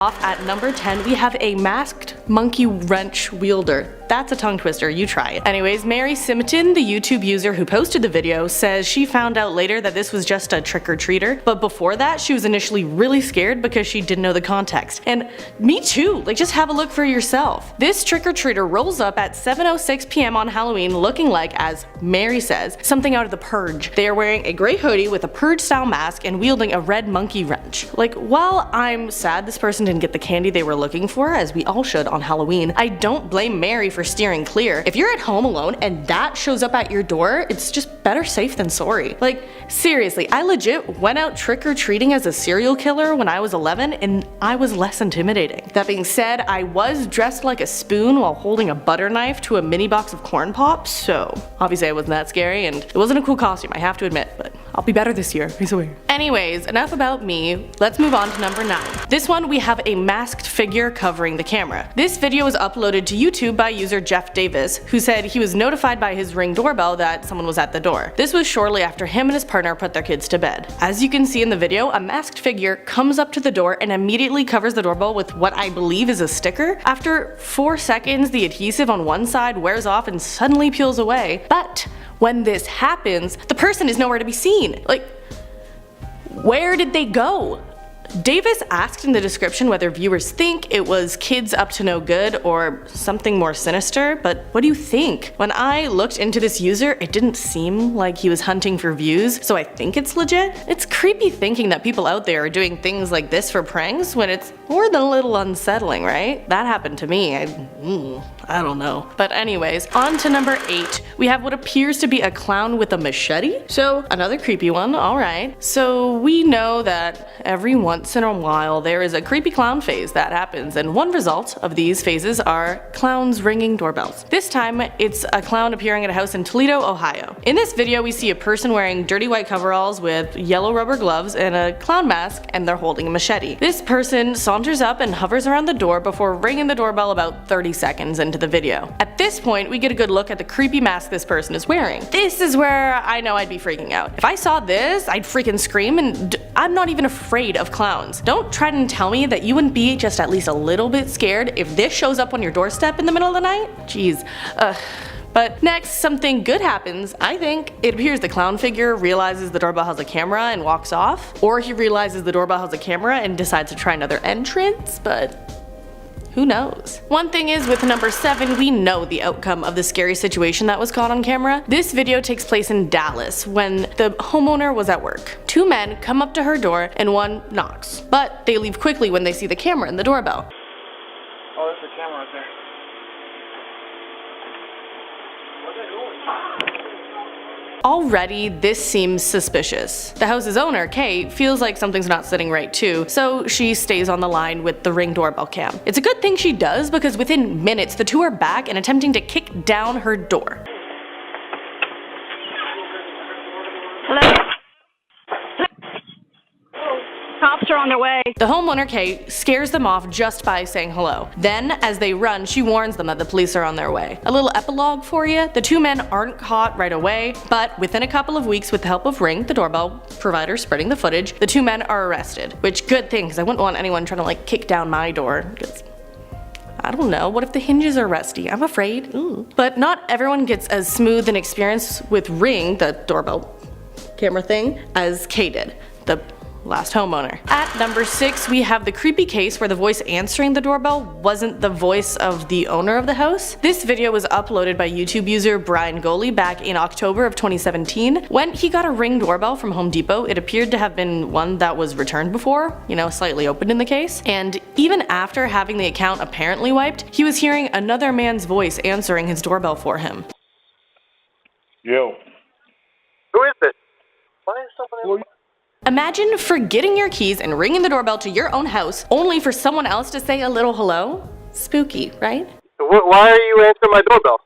Off at number 10, we have a masked monkey wrench wielder. That's a tongue twister, you try it. Anyways, Mary Simonton, the YouTube user who posted the video, says she found out later that this was just a trick-or-treater, but before that she was initially really scared because she didn't know the context. And me too, like just have a look for yourself. This trick-or-treater rolls up at 7:06 p.m. on Halloween looking like, as Mary says, something out of The Purge. They are wearing a gray hoodie with a Purge-style mask and wielding a red monkey wrench. Like, while I'm sad this person didn't get the candy they were looking for, as we all should on Halloween, I don't blame Mary for steering clear. If you're at home alone and that shows up at your door, it's just better safe than sorry. Like, seriously, I legit went out trick-or-treating as a serial killer when I was 11 and I was less intimidating. That being said, I was dressed like a spoon while holding a butter knife to a mini box of corn pops, so obviously I wasn't that scary and it wasn't a cool costume, I have to admit, but I'll be better this year, I swear. Anyways, enough about me, let's move on to number 9. This one we have a masked figure covering the camera. This video was uploaded to YouTube by user Jeff Davis, who said he was notified by his Ring doorbell that someone was at the door. This was shortly after him and his partner put their kids to bed. As you can see in the video, a masked figure comes up to the door and immediately covers the doorbell with what I believe is a sticker. After 4 seconds, the adhesive on one side wears off and suddenly peels away. But when this happens, the person is nowhere to be seen. Like, where did they go? Davis asked in the description whether viewers think it was kids up to no good or something more sinister, but what do you think? When I looked into this user, it didn't seem like he was hunting for views, so I think it's legit. It's creepy thinking that people out there are doing things like this for pranks when it's more than a little unsettling, right? That happened to me. I don't know. But anyways, on to number 8. We have what appears to be a clown with a machete. So another creepy one, alright. So we know that every once in a while there is a creepy clown phase that happens, and one result of these phases are clowns ringing doorbells. This time it's a clown appearing at a house in Toledo, Ohio. In this video we see a person wearing dirty white coveralls with yellow rubber gloves and a clown mask, and they're holding a machete. This person saunters up and hovers around the door before ringing the doorbell about 30 seconds into the video. At this point we get a good look at the creepy mask this person is wearing. This is where I know I'd be freaking out. If I saw this, I'd freaking scream, and I'm not even afraid of clowns. Don't try to tell me that you wouldn't be just at least a little bit scared if this shows up on your doorstep in the middle of the night. Jeez. But next, something good happens, I think. It appears the clown figure realizes the doorbell has a camera and walks off, or he realizes the doorbell has a camera and decides to try another entrance, but who knows? One thing is, with number 7, we know the outcome of the scary situation that was caught on camera. This video takes place in Dallas when the homeowner was at work. 2 men come up to her door and one knocks, but they leave quickly when they see the camera in the doorbell. Oh, there's the camera right there. Where's that going? Already, this seems suspicious. The house's owner, Kate, feels like something's not sitting right too, so she stays on the line with the Ring doorbell cam. It's a good thing she does, because within minutes the two are back and attempting to kick down her door. Hello? Cops are on their way. The homeowner, Kate, scares them off just by saying hello. Then, as they run, she warns them that the police are on their way. A little epilogue for you: the 2 men aren't caught right away, but within a couple of weeks, with the help of Ring, the doorbell provider spreading the footage, the 2 men are arrested. Which, good thing, because I wouldn't want anyone trying to like kick down my door, because I don't know, what if the hinges are rusty? I'm afraid. Ooh. But not everyone gets as smooth an experience with Ring, the doorbell camera thing, as Kate did, the last homeowner. At number 6, we have the creepy case where the voice answering the doorbell wasn't the voice of the owner of the house. This video was uploaded by YouTube user Brian Goley back in October of 2017. When he got a Ring doorbell from Home Depot, it appeared to have been one that was returned before, you know, slightly opened in the case. And even after having the account apparently wiped, he was hearing another man's voice answering his doorbell for him. Yo. Who is this? Why is somebody... Imagine forgetting your keys and ringing the doorbell to your own house only for someone else to say a little hello? Spooky, right? Why are you answering my doorbell?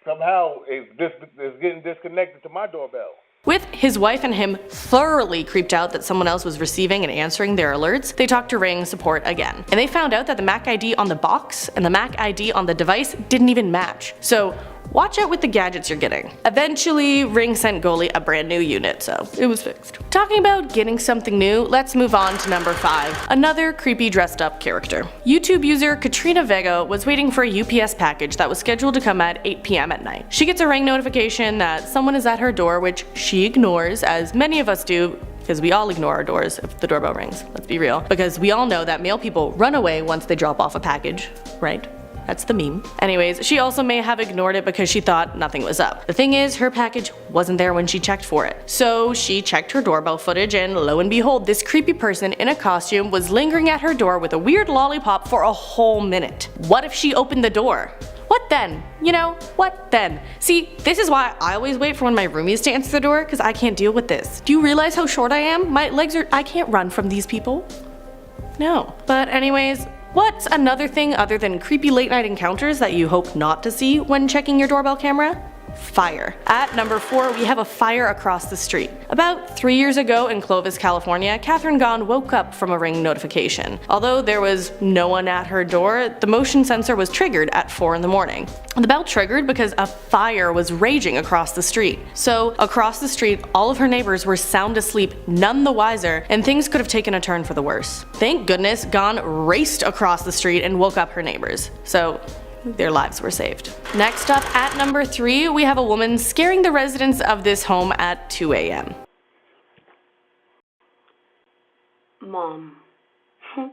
Somehow it's getting disconnected to my doorbell. With his wife and him thoroughly creeped out that someone else was receiving and answering their alerts, they talked to Ring support again. And they found out that the MAC ID on the box and the MAC ID on the device didn't even match. So watch out with the gadgets you're getting. Eventually, Ring sent Goalie a brand new unit, so it was fixed. Talking about getting something new, let's move on to number 5, another creepy dressed up character. YouTube user Katrina Vega was waiting for a UPS package that was scheduled to come at 8 p.m. at night. She gets a Ring notification that someone is at her door, which she ignores, as many of us do, because we all ignore our doors if the doorbell rings, let's be real. Because we all know that male people run away once they drop off a package, right? That's the meme. Anyways, she also may have ignored it because she thought nothing was up. The thing is, her package wasn't there when she checked for it. So she checked her doorbell footage, and lo and behold, this creepy person in a costume was lingering at her door with a weird lollipop for a whole minute. What if she opened the door? What then? You know, what then? See, this is why I always wait for one of my roomies to answer the door, because I can't deal with this. Do you realize how short I am? My legs are— I can't run from these people. No. But anyways, what's another thing other than creepy late night encounters that you hope not to see when checking your doorbell camera? Fire. At number 4, we have a fire across the street. About 3 years ago in Clovis, California, Catherine Gahn woke up from a Ring notification. Although there was no one at her door, the motion sensor was triggered at 4 in the morning. The bell triggered because a fire was raging across the street. So across the street, all of her neighbors were sound asleep, none the wiser, and things could have taken a turn for the worse. Thank goodness Gahn raced across the street and woke up her neighbors. So their lives were saved. Next up, at number 3, we have a woman scaring the residents of this home at 2 a.m. Mom. 30.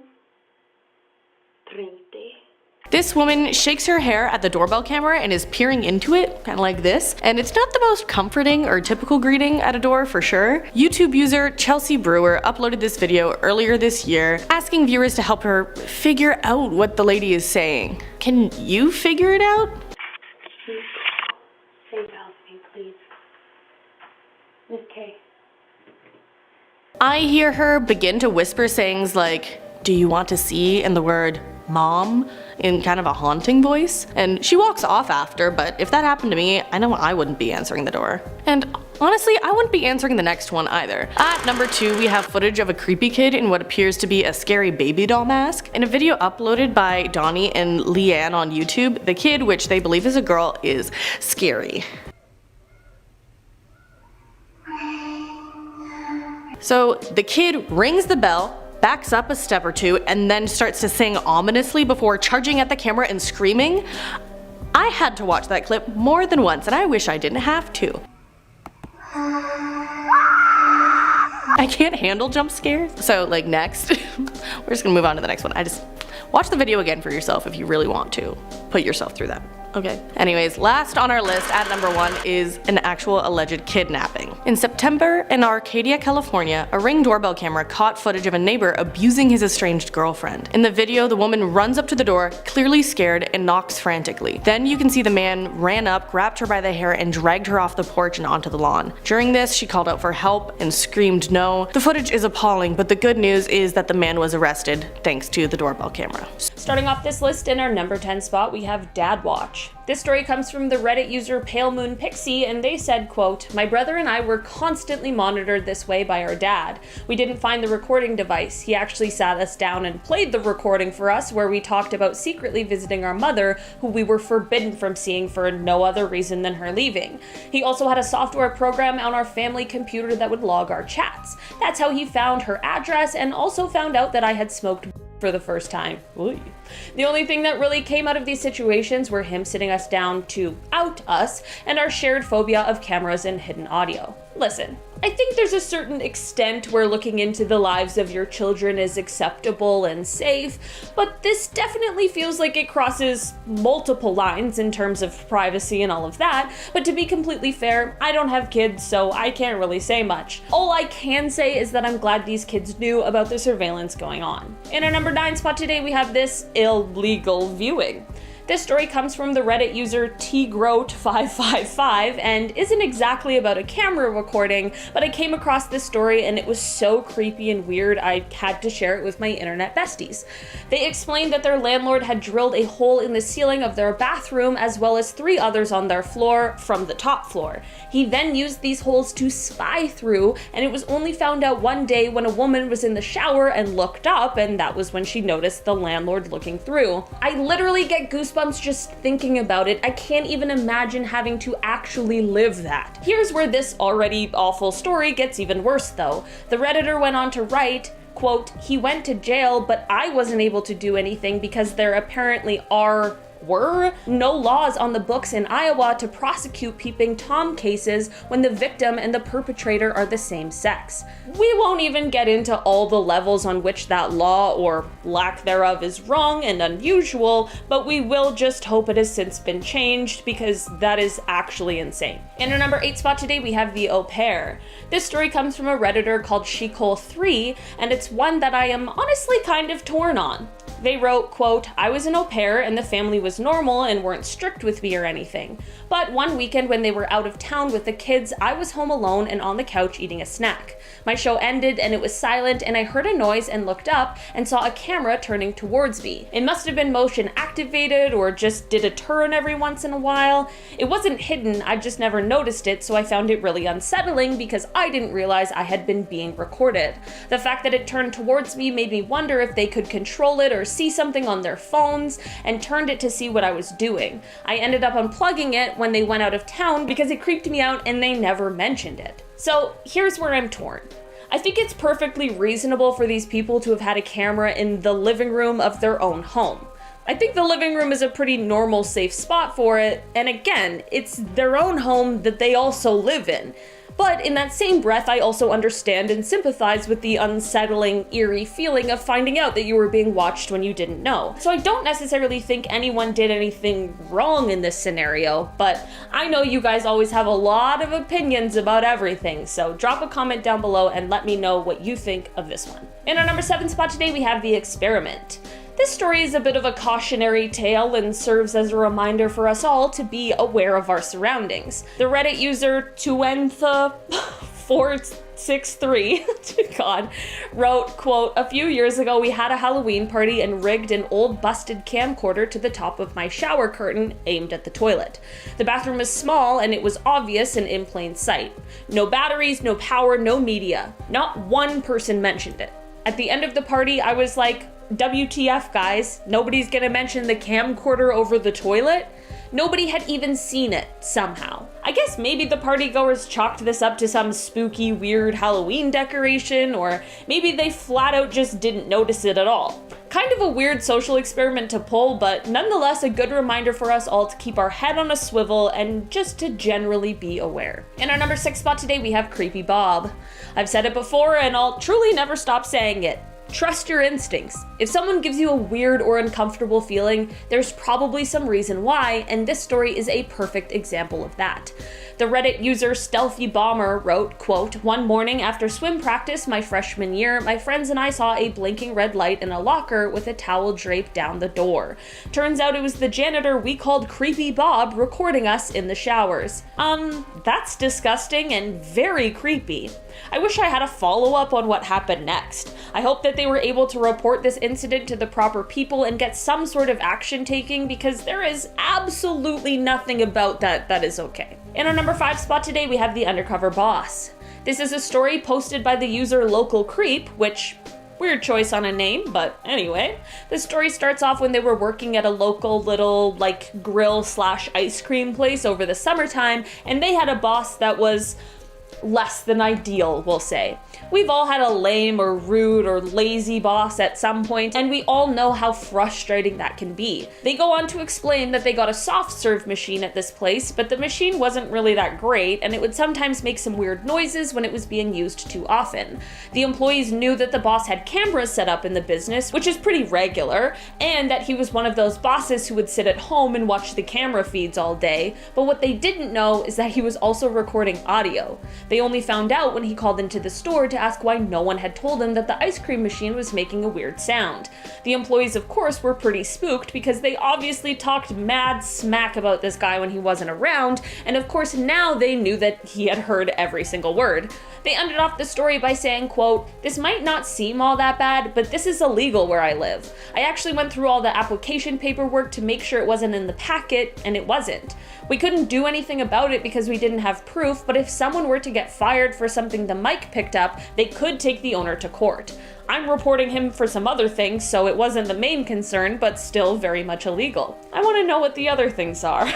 This woman shakes her hair at the doorbell camera and is peering into it, kind of like this, and it's not the most comforting or typical greeting at a door for sure. YouTube user Chelsea Brewer uploaded this video earlier this year, asking viewers to help her figure out what the lady is saying. Can you figure it out? Say help me, please. Miss K. I hear her begin to whisper sayings like, "Do you want to see?" and the word "mom" in kind of a haunting voice, and she walks off after, but if that happened to me, I know I wouldn't be answering the door. And honestly, I wouldn't be answering the next one either. At number 2, we have footage of a creepy kid in what appears to be a scary baby doll mask. In a video uploaded by Donnie and Leanne on YouTube, the kid, which they believe is a girl, is scary. So the kid rings the bell, backs up a step or two, and then starts to sing ominously before charging at the camera and screaming. I had to watch that clip more than once, and I wish I didn't have to. I can't handle jump scares. So like next, we're just gonna move on to the next one. Watch the video again for yourself if you really want to put yourself through that. Okay. Anyways, last on our list at number 1 is an actual alleged kidnapping. In September, in Arcadia, California, a Ring doorbell camera caught footage of a neighbor abusing his estranged girlfriend. In the video, the woman runs up to the door, clearly scared, and knocks frantically. Then you can see the man ran up, grabbed her by the hair, and dragged her off the porch and onto the lawn. During this, she called out for help and screamed no. The footage is appalling, but the good news is that the man was arrested thanks to the doorbell camera. Starting off this list in our number 10 spot, we have Dad Watch. This story comes from the Reddit user Pale Moon Pixie, and they said, quote, "My brother and I were constantly monitored this way by our dad. We didn't find the recording device. He actually sat us down and played the recording for us, where we talked about secretly visiting our mother, who we were forbidden from seeing for no other reason than her leaving. He also had a software program on our family computer that would log our chats. That's how he found her address and also found out that I had smoked for the first time." Oy. The only thing that really came out of these situations were him sitting us down to out us and our shared phobia of cameras and hidden audio. Listen, I think there's a certain extent where looking into the lives of your children is acceptable and safe, but this definitely feels like it crosses multiple lines in terms of privacy and all of that. But to be completely fair, I don't have kids, so I can't really say much. All I can say is that I'm glad these kids knew about the surveillance going on. In our number 9 spot today, we have this illegal viewing. This story comes from the Reddit user tgroat555 and isn't exactly about a camera recording, but I came across this story and it was so creepy and weird I had to share it with my internet besties. They explained that their landlord had drilled a hole in the ceiling of their bathroom as well as 3 others on their floor from the top floor. He then used these holes to spy through, and it was only found out one day when a woman was in the shower and looked up, and that was when she noticed the landlord looking through. I literally get goosebumps goosebumps just thinking about it. I can't even imagine having to actually live that. Here's where this already awful story gets even worse though. The Redditor went on to write, quote, "He went to jail, but I wasn't able to do anything because there apparently were no laws on the books in Iowa to prosecute peeping Tom cases when the victim and the perpetrator are the same sex." We won't even get into all the levels on which that law, or lack thereof, is wrong and unusual, but we will just hope it has since been changed because that is actually insane. In our number 8 spot today, we have the au pair. This story comes from a Redditor called Shecole3, and it's one that I am honestly kind of torn on. They wrote, quote, "I was an au pair and the family was normal and weren't strict with me or anything. But one weekend when they were out of town with the kids, I was home alone and on the couch eating a snack. My show ended and it was silent and I heard a noise and looked up and saw a camera turning towards me. It must have been motion activated or just did a turn every once in a while. It wasn't hidden, I just never noticed it, so I found it really unsettling because I didn't realize I had been being recorded. The fact that it turned towards me made me wonder if they could control it or see something on their phones and turned it to see what I was doing. I ended up unplugging it when they went out of town because it creeped me out and they never mentioned it." So here's where I'm torn. I think it's perfectly reasonable for these people to have had a camera in the living room of their own home. I think the living room is a pretty normal, safe spot for it, and again, it's their own home that they also live in. But in that same breath, I also understand and sympathize with the unsettling, eerie feeling of finding out that you were being watched when you didn't know. So I don't necessarily think anyone did anything wrong in this scenario, but I know you guys always have a lot of opinions about everything, so drop a comment down below and let me know what you think of this one. In our number 7 spot today, we have The Experiment. This story is a bit of a cautionary tale and serves as a reminder for us all to be aware of our surroundings. The Reddit user Tuentha463 God, wrote, quote, "A few years ago we had a Halloween party and rigged an old busted camcorder to the top of my shower curtain aimed at the toilet. The bathroom was small and it was obvious and in plain sight. No batteries, no power, no media. Not one person mentioned it. At the end of the party I was like, WTF guys, nobody's gonna mention the camcorder over the toilet? Nobody had even seen it, somehow. I guess maybe the partygoers chalked this up to some spooky, weird Halloween decoration, or maybe they flat out just didn't notice it at all. Kind of a weird social experiment to pull, but nonetheless a good reminder for us all to keep our head on a swivel and just to generally be aware." In our number 6 spot today, we have Creepy Bob. I've said it before and I'll truly never stop saying it. Trust your instincts. If someone gives you a weird or uncomfortable feeling, there's probably some reason why, and this story is a perfect example of that. The Reddit user Stealthy Bomber wrote, quote, "One morning after swim practice my freshman year, my friends and I saw a blinking red light in a locker with a towel draped down the door. Turns out it was the janitor we called Creepy Bob recording us in the showers. That's disgusting and very creepy. I wish I had a follow-up on what happened next. I hope that they were able to report this incident to the proper people and get some sort of action taken because there is absolutely nothing about that is okay." In our number 5 spot today, we have The Undercover Boss. This is a story posted by the user Local Creep, which, weird choice on a name, but anyway. The story starts off when they were working at a local little, grill/ice cream place over the summertime, and they had a boss that was less than ideal, we'll say. We've all had a lame or rude or lazy boss at some point, and we all know how frustrating that can be. They go on to explain that they got a soft serve machine at this place, but the machine wasn't really that great, and it would sometimes make some weird noises when it was being used too often. The employees knew that the boss had cameras set up in the business, which is pretty regular, and that he was one of those bosses who would sit at home and watch the camera feeds all day, but what they didn't know is that he was also recording audio. They only found out when he called into the store to ask why no one had told him that the ice cream machine was making a weird sound. The employees, of course, were pretty spooked because they obviously talked mad smack about this guy when he wasn't around, and of course now they knew that he had heard every single word. They ended off the story by saying, quote, "This might not seem all that bad, but this is illegal where I live. I actually went through all the application paperwork to make sure it wasn't in the packet, and it wasn't. We couldn't do anything about it because we didn't have proof, but if someone were to get fired for something the mic picked up, they could take the owner to court. I'm reporting him for some other things, so it wasn't the main concern, but still very much illegal. I want to know what the other things are.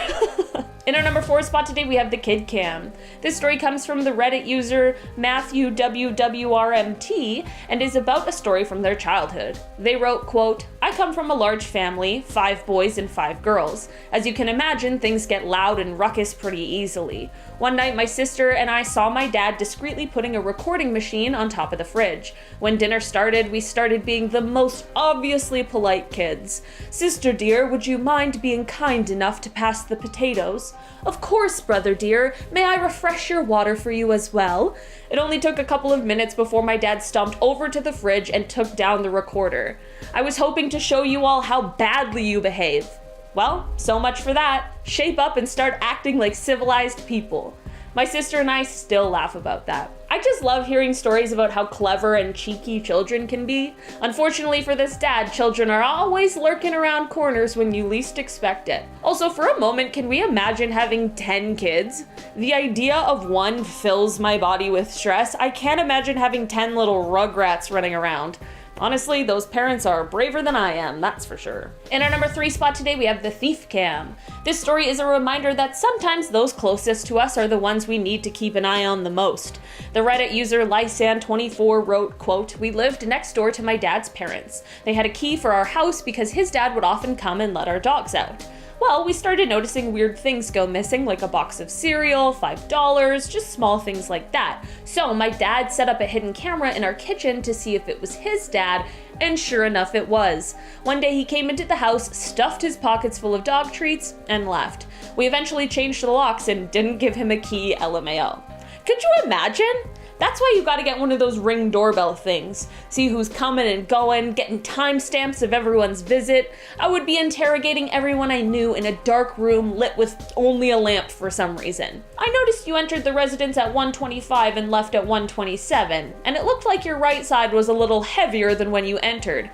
In our number 4 spot today, we have the kid cam. This story comes from the Reddit user Matthew WWRMT and is about a story from their childhood. They wrote, quote, I come from a large family, 5 boys and 5 girls. As you can imagine, things get loud and ruckus pretty easily. One night, my sister and I saw my dad discreetly putting a recording machine on top of the fridge. When dinner started, we started being the most obviously polite kids. Sister dear, would you mind being kind enough to pass the potatoes? Of course, brother dear. May I refresh your water for you as well? It only took a couple of minutes before my dad stomped over to the fridge and took down the recorder. I was hoping to show you all how badly you behave. Well, so much for that. Shape up and start acting like civilized people. My sister and I still laugh about that. I just love hearing stories about how clever and cheeky children can be. Unfortunately for this dad, children are always lurking around corners when you least expect it. Also, for a moment, can we imagine having 10 kids? The idea of one fills my body with stress. I can't imagine having 10 little rugrats running around. Honestly, those parents are braver than I am, that's for sure. In our number 3 spot today, we have the thief cam. This story is a reminder that sometimes those closest to us are the ones we need to keep an eye on the most. The Reddit user Lysan24 wrote, quote, we lived next door to my dad's parents. They had a key for our house because his dad would often come and let our dogs out. Well, we started noticing weird things go missing, like a box of cereal, $5, just small things like that. So my dad set up a hidden camera in our kitchen to see if it was his dad, and sure enough it was. One day he came into the house, stuffed his pockets full of dog treats, and left. We eventually changed the locks and didn't give him a key, LMAO. Could you imagine? That's why you gotta get one of those Ring doorbell things. See who's coming and going, getting timestamps of everyone's visit. I would be interrogating everyone I knew in a dark room lit with only a lamp for some reason. I noticed you entered the residence at 1:25 and left at 1:27, and it looked like your right side was a little heavier than when you entered.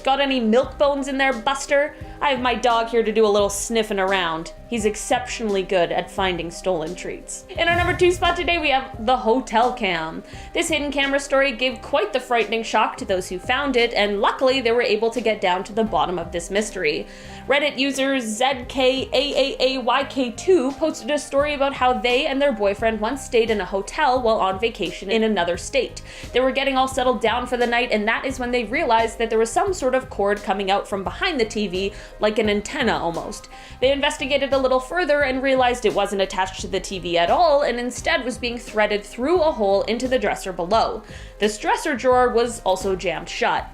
Got any milk bones in there, Buster? I have my dog here to do a little sniffing around. He's exceptionally good at finding stolen treats. In our number 2 spot today, we have the hotel cam. This hidden camera story gave quite the frightening shock to those who found it, and luckily they were able to get down to the bottom of this mystery. Reddit user ZKAAAYK2 posted a story about how they and their boyfriend once stayed in a hotel while on vacation in another state. They were getting all settled down for the night, and that is when they realized that there was some sort of cord coming out from behind the TV, like an antenna almost. They investigated a little further and realized it wasn't attached to the TV at all, and instead was being threaded through a hole into the dresser below. This dresser drawer was also jammed shut.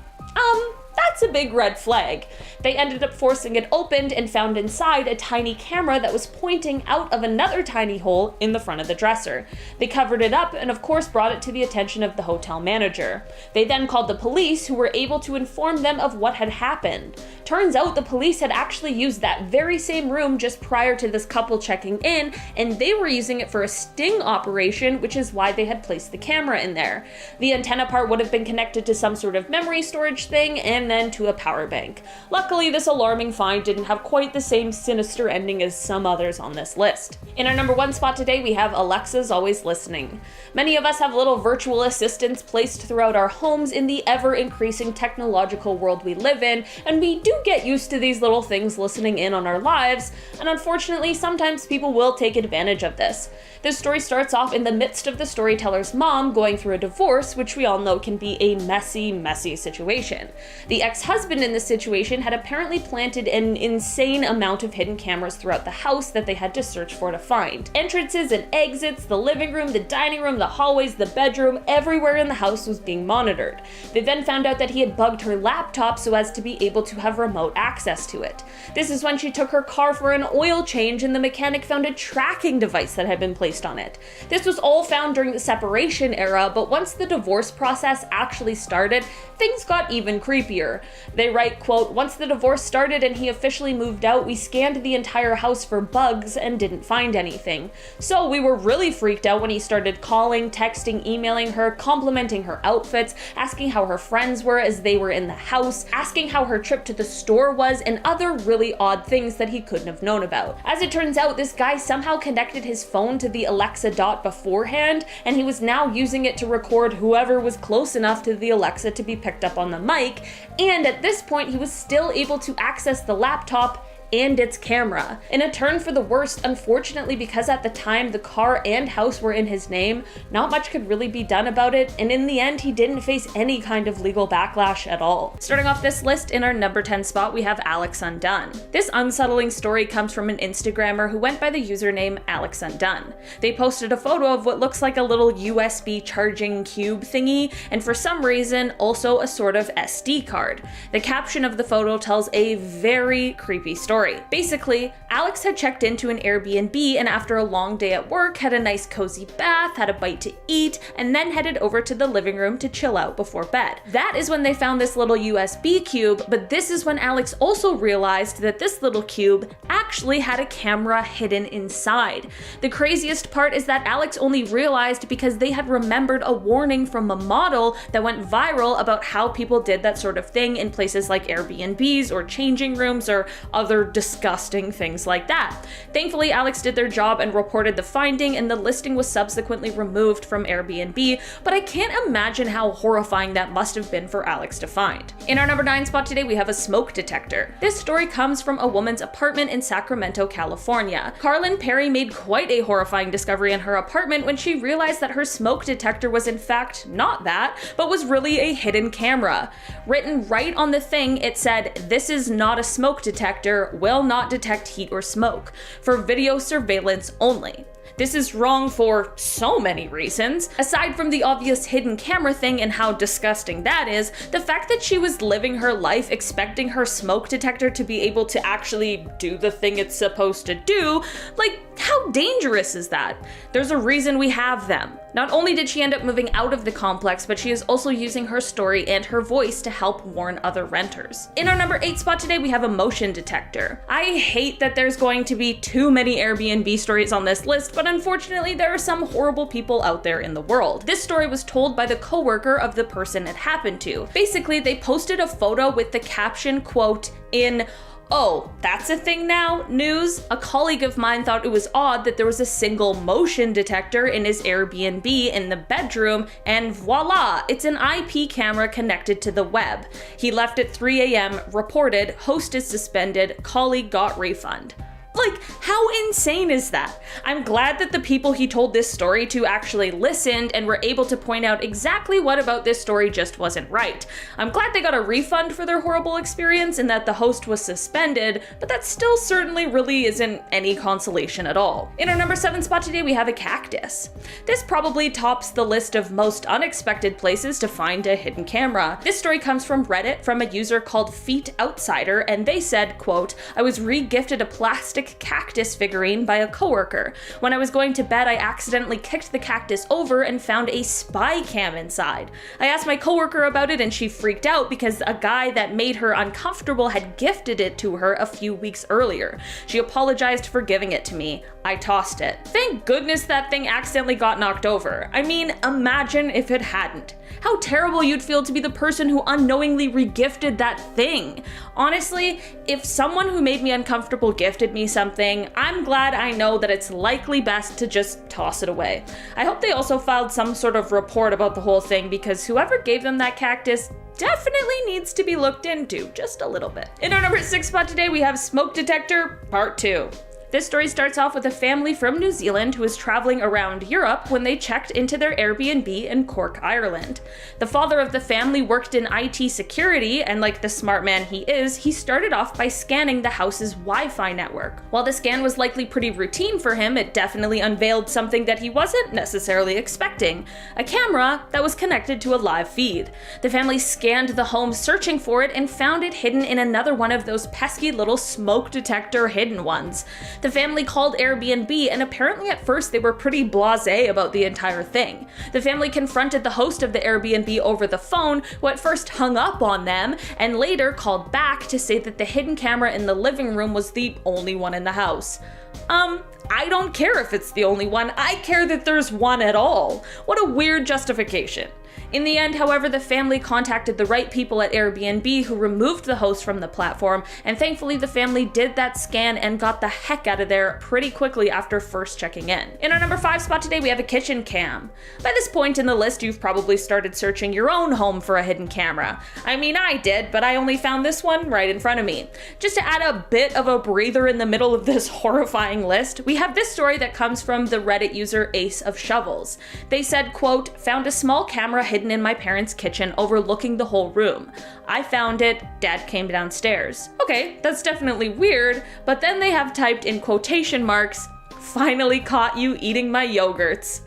That's a big red flag. They ended up forcing it open and found inside a tiny camera that was pointing out of another tiny hole in the front of the dresser. They covered it up and of course brought it to the attention of the hotel manager. They then called the police, who were able to inform them of what had happened. Turns out the police had actually used that very same room just prior to this couple checking in, and they were using it for a sting operation, which is why they had placed the camera in there. The antenna part would have been connected to some sort of memory storage thing and then to a power bank. Luckily, this alarming find didn't have quite the same sinister ending as some others on this list. In our number 1 spot today, we have Alexa's Always Listening. Many of us have little virtual assistants placed throughout our homes in the ever-increasing technological world we live in, and we do get used to these little things listening in on our lives, and unfortunately, sometimes people will take advantage of this. This story starts off in the midst of the storyteller's mom going through a divorce, which we all know can be a messy, messy situation. The ex-husband in this situation had apparently planted an insane amount of hidden cameras throughout the house that they had to search for to find. Entrances and exits, the living room, the dining room, the hallways, the bedroom, everywhere in the house was being monitored. They then found out that he had bugged her laptop so as to be able to have remote access to it. This is when she took her car for an oil change and the mechanic found a tracking device that had been placed on it. This was all found during the separation era, but once the divorce process actually started, things got even creepier. They write, quote, once the divorce started and he officially moved out, we scanned the entire house for bugs and didn't find anything. So we were really freaked out when he started calling, texting, emailing her, complimenting her outfits, asking how her friends were as they were in the house, asking how her trip to the store was, and other really odd things that he couldn't have known about. As it turns out, this guy somehow connected his phone to the Alexa dot beforehand, and he was now using it to record whoever was close enough to the Alexa to be picked up on the mic, and at this point he was still able to access the laptop and its camera. In a turn for the worst, unfortunately, because at the time the car and house were in his name, not much could really be done about it, and in the end he didn't face any kind of legal backlash at all. Starting off this list, in our number 10 spot we have Alex Undone. This unsettling story comes from an Instagrammer who went by the username Alex Undone. They posted a photo of what looks like a little USB charging cube thingy, and for some reason also a sort of SD card. The caption of the photo tells a very creepy story. Basically, Alex had checked into an Airbnb and after a long day at work had a nice cozy bath, had a bite to eat, and then headed over to the living room to chill out before bed. That is when they found this little USB cube, but this is when Alex also realized that this little cube actually had a camera hidden inside. The craziest part is that Alex only realized because they had remembered a warning from a model that went viral about how people did that sort of thing in places like Airbnbs or changing rooms or other disgusting things like that. Thankfully, Alex did their job and reported the finding, and the listing was subsequently removed from Airbnb, but I can't imagine how horrifying that must have been for Alex to find. In our number 9 spot today, we have a smoke detector. This story comes from a woman's apartment in Sacramento, California. Carlin Perry made quite a horrifying discovery in her apartment when she realized that her smoke detector was in fact not that, but was really a hidden camera. Written right on the thing, it said, "This is not a smoke detector, will not detect heat or smoke, for video surveillance only." This is wrong for so many reasons. Aside from the obvious hidden camera thing and how disgusting that is, the fact that she was living her life expecting her smoke detector to be able to actually do the thing it's supposed to do, like, how dangerous is that? There's a reason we have them. Not only did she end up moving out of the complex, but she is also using her story and her voice to help warn other renters. In our number 8 spot today, we have a motion detector. I hate that there's going to be too many Airbnb stories on this list, but unfortunately there are some horrible people out there in the world. This story was told by the coworker of the person it happened to. Basically, they posted a photo with the caption, quote, in "Oh, that's a thing now? News?" A colleague of mine thought it was odd that there was a single motion detector in his Airbnb in the bedroom, and voila, it's an IP camera connected to the web. He left at 3 a.m., reported, host is suspended, colleague got refund. Like, how insane is that? I'm glad that the people he told this story to actually listened and were able to point out exactly what about this story just wasn't right. I'm glad they got a refund for their horrible experience and that the host was suspended, but that still certainly really isn't any consolation at all. In our number 7 spot today, we have a cactus. This probably tops the list of most unexpected places to find a hidden camera. This story comes from Reddit from a user called Feet Outsider, and they said, quote, "I was re-gifted a plastic cactus figurine by a coworker. When I was going to bed, I accidentally kicked the cactus over and found a spy cam inside. I asked my coworker about it and she freaked out because a guy that made her uncomfortable had gifted it to her a few weeks earlier. She apologized for giving it to me. I tossed it. Thank goodness that thing accidentally got knocked over. I mean, imagine if it hadn't. How terrible you'd feel to be the person who unknowingly regifted that thing. Honestly, if someone who made me uncomfortable gifted me something, I'm glad I know that it's likely best to just toss it away. I hope they also filed some sort of report about the whole thing, because whoever gave them that cactus definitely needs to be looked into just a little bit. In our number 6 spot today, we have Smoke Detector Part 2. This story starts off with a family from New Zealand who was traveling around Europe when they checked into their Airbnb in Cork, Ireland. The father of the family worked in IT security, and like the smart man he is, he started off by scanning the house's Wi-Fi network. While the scan was likely pretty routine for him, it definitely unveiled something that he wasn't necessarily expecting: a camera that was connected to a live feed. The family scanned the home searching for it and found it hidden in another one of those pesky little smoke detector hidden ones. The family called Airbnb, and apparently at first they were pretty blasé about the entire thing. The family confronted the host of the Airbnb over the phone, who at first hung up on them, and later called back to say that the hidden camera in the living room was the only one in the house. I don't care if it's the only one. I care that there's one at all. What a weird justification. In the end, however, the family contacted the right people at Airbnb who removed the host from the platform, and thankfully the family did that scan and got the heck out of there pretty quickly after first checking in. In our number 5 spot today, we have a kitchen cam. By this point in the list, you've probably started searching your own home for a hidden camera. I mean, I did, but I only found this one right in front of me. Just to add a bit of a breather in the middle of this horrifying list, we have this story that comes from the Reddit user Ace of Shovels. They said, quote, found a small camera hidden in my parents' kitchen overlooking the whole room. I found it, Dad came downstairs. Okay, that's definitely weird, but then they have typed in quotation marks, finally caught you eating my yogurts.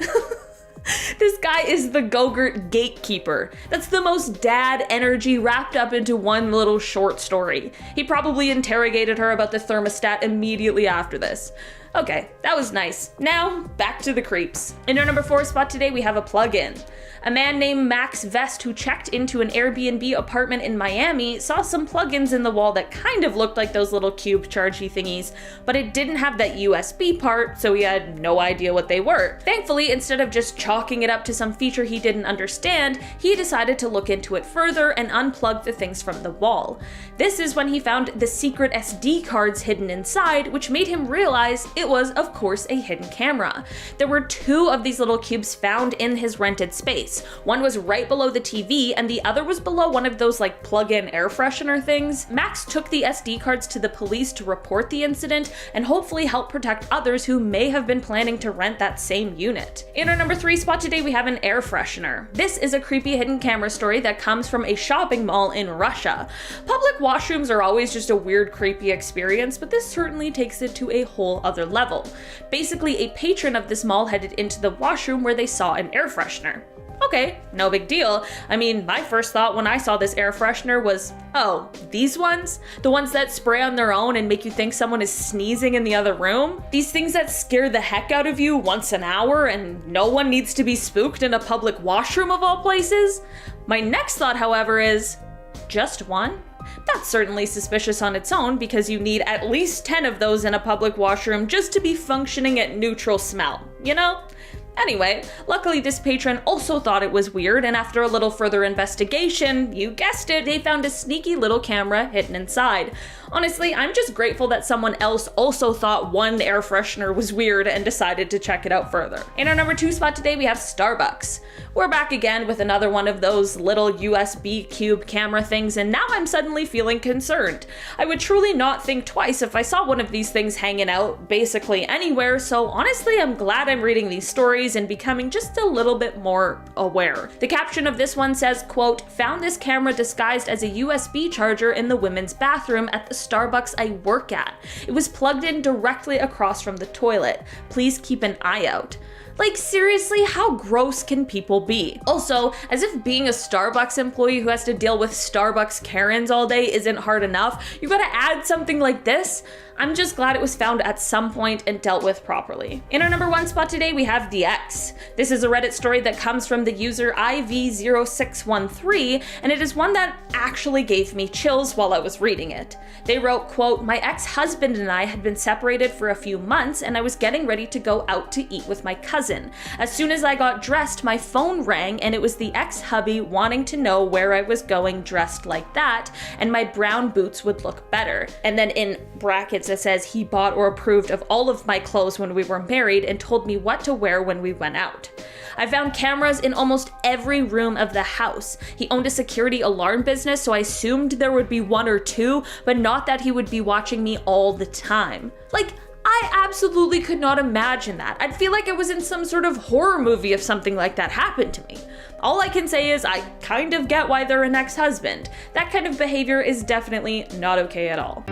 This guy is the Go-Gurt gatekeeper. That's the most dad energy wrapped up into one little short story. He probably interrogated her about the thermostat immediately after this. Okay, that was nice. Now, back to the creeps. In our number 4 spot today, we have a plug-in. A man named Max Vest, who checked into an Airbnb apartment in Miami, saw some plugins in the wall that kind of looked like those little cube chargey thingies, but it didn't have that USB part, so he had no idea what they were. Thankfully, instead of just chalking it up to some feature he didn't understand, he decided to look into it further and unplug the things from the wall. This is when he found the secret SD cards hidden inside, which made him realize it was, of course, a hidden camera. There were 2 of these little cubes found in his rented space. One was right below the TV and the other was below one of those like plug-in air freshener things. Max took the SD cards to the police to report the incident and hopefully help protect others who may have been planning to rent that same unit. In our number 3 spot today, we have an air freshener. This is a creepy hidden camera story that comes from a shopping mall in Russia. Public washrooms are always just a weird, creepy experience, but this certainly takes it to a whole other level. Basically, a patron of this mall headed into the washroom where they saw an air freshener. Okay, no big deal. I mean, my first thought when I saw this air freshener was, oh, these ones? The ones that spray on their own and make you think someone is sneezing in the other room? These things that scare the heck out of you once an hour and no one needs to be spooked in a public washroom of all places? My next thought, however, is, just one? That's certainly suspicious on its own because you need at least 10 of those in a public washroom just to be functioning at neutral smell, you know? Anyway, luckily this patron also thought it was weird, and after a little further investigation, you guessed it, they found a sneaky little camera hidden inside. Honestly, I'm just grateful that someone else also thought one air freshener was weird and decided to check it out further. In our number 2 spot today, we have Starbucks. We're back again with another one of those little USB cube camera things, and now I'm suddenly feeling concerned. I would truly not think twice if I saw one of these things hanging out basically anywhere, so honestly, I'm glad I'm reading these stories and becoming just a little bit more aware. The caption of this one says, quote, found this camera disguised as a USB charger in the women's bathroom at the Starbucks I work at. It was plugged in directly across from the toilet. Please keep an eye out. Like, seriously, how gross can people be? Also, as if being a Starbucks employee who has to deal with Starbucks Karens all day isn't hard enough, you gotta add something like this? I'm just glad it was found at some point and dealt with properly. In our number 1 spot today, we have DX. This is a Reddit story that comes from the user IV0613, and it is one that actually gave me chills while I was reading it. They wrote, quote, my ex-husband and I had been separated for a few months and I was getting ready to go out to eat with my cousin. As soon as I got dressed, my phone rang and it was the ex-hubby wanting to know where I was going dressed like that, and my brown boots would look better. And then in brackets it says he bought or approved of all of my clothes when we were married and told me what to wear when we went out. I found cameras in almost every room of the house. He owned a security alarm business, so I assumed there would be 1 or 2, but not that he would be watching me all the time. Like, I absolutely could not imagine that. I'd feel like I was in some sort of horror movie if something like that happened to me. All I can say is I kind of get why they're an ex-husband. That kind of behavior is definitely not okay at all.